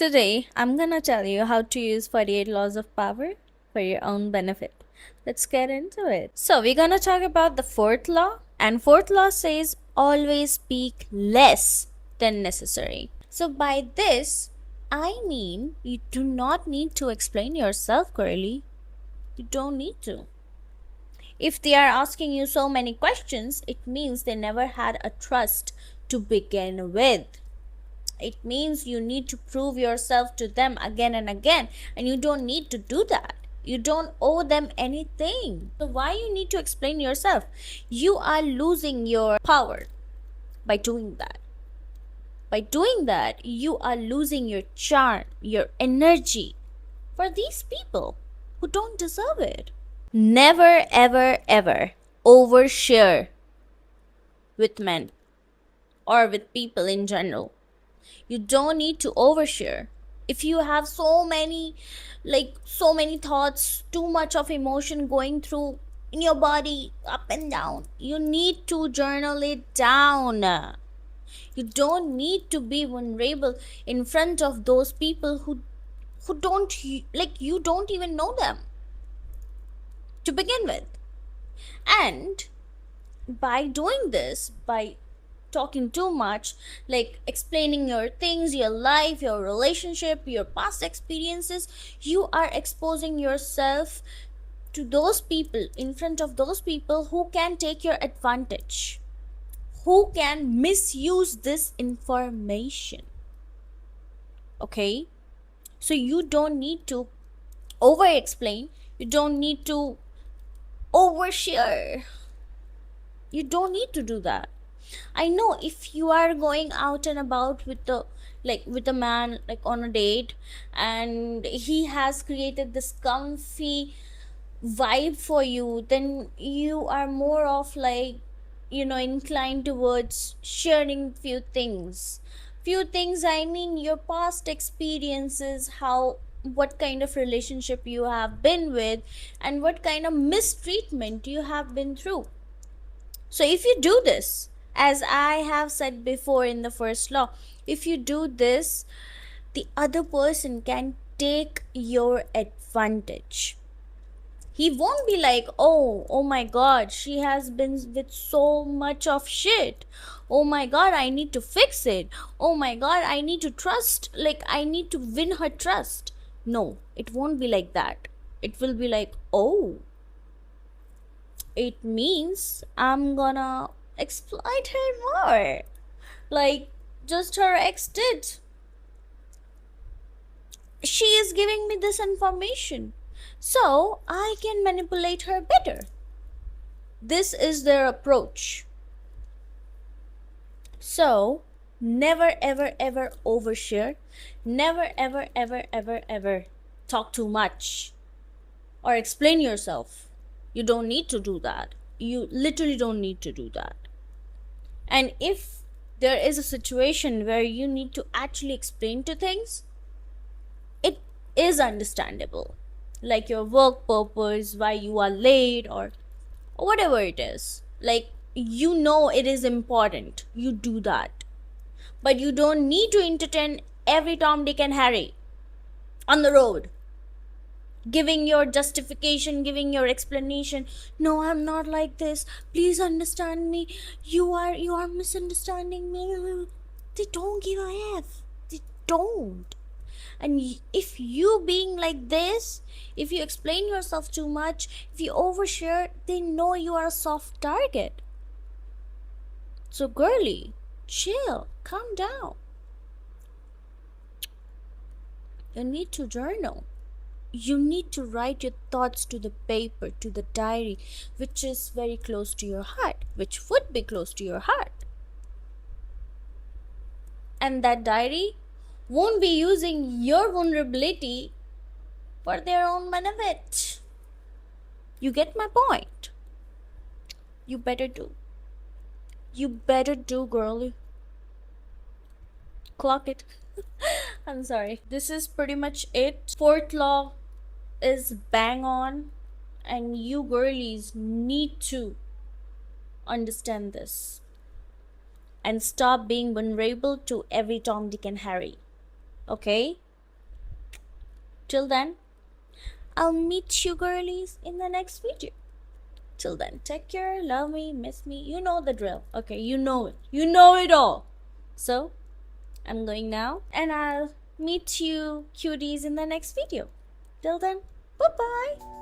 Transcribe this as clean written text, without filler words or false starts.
Today, I'm gonna tell you how to use 48 laws of power for your own benefit. Let's get into it. So, we're gonna talk about the fourth law, and fourth law says always speak less than necessary. So, by this, I mean you do not need to explain yourself, girly. You don't need to. If they are asking you so many questions, it means they never had a trust to begin with. It means you need to prove yourself to them again and again, and you don't need to do that. You don't owe them anything. So why you need to explain yourself? You are losing your power by doing that. By doing that, you are losing your charm, your energy for these people who don't deserve it. Never ever ever overshare with men or with people in general. You don't need to overshare. If you have so many thoughts, too much of emotion going through in your body up and down, you need to journal it down. You don't need to be vulnerable in front of those people who don't you don't even know them to begin with. And by doing this, by talking too much, like explaining your things, your life, your relationship, your past experiences, you are exposing yourself to those people, in front of those people who can take your advantage, who can misuse this information. Okay? So you don't need to over explain, you don't need to overshare. You don't need to do that. I know if you are going out and about with a man like on a date, and he has created this comfy vibe for you, then you are more of inclined towards sharing few things. I mean, your past experiences, how what kind of relationship you have been with, and what kind of mistreatment you have been through. So if you do this, as I have said before in the first law, if you do this, the other person can take your advantage. He won't be like, oh my god, she has been with so much of shit. Oh my god, I need to fix it. Oh my god, I need to trust, I need to win her trust. No, it won't be like that. It will be like, oh, it means I'm gonna exploit her more. Like just her ex did. She is giving me this information, so I can manipulate her better. This is their approach. So, never ever ever overshare. Never ever ever ever ever talk too much or explain yourself. You don't need to do that. You literally don't need to do that. And if there is a situation where you need to actually explain to things, it is understandable. Like your work purpose, why you are late, or whatever it is. Like, you know it is important. You do that. But you don't need to entertain every Tom, Dick, and Harry on the road, giving your justification, giving your explanation. No, I'm not like this, please understand me. You are misunderstanding me. They don't give a f. They don't. And if you being like this, if you explain yourself too much, if you overshare, they know you are a soft target. So girly, chill, calm down. You need to journal. You need to write your thoughts to the paper, to the diary, which is very close to your heart, which would be close to your heart. And that diary won't be using your vulnerability for their own benefit. You get my point? You better do. You better do, girl. Clock it. I'm sorry. This is pretty much it. Fourth law is bang on, and you girlies need to understand this and stop being vulnerable to every Tom, Dick, and Harry. Okay? Till then, I'll meet you girlies in the next video. Till then, take care, love me, miss me. You know the drill. Okay, you know it. You know it all. So, I'm going now, and I'll meet you cuties in the next video. Till then, bye bye.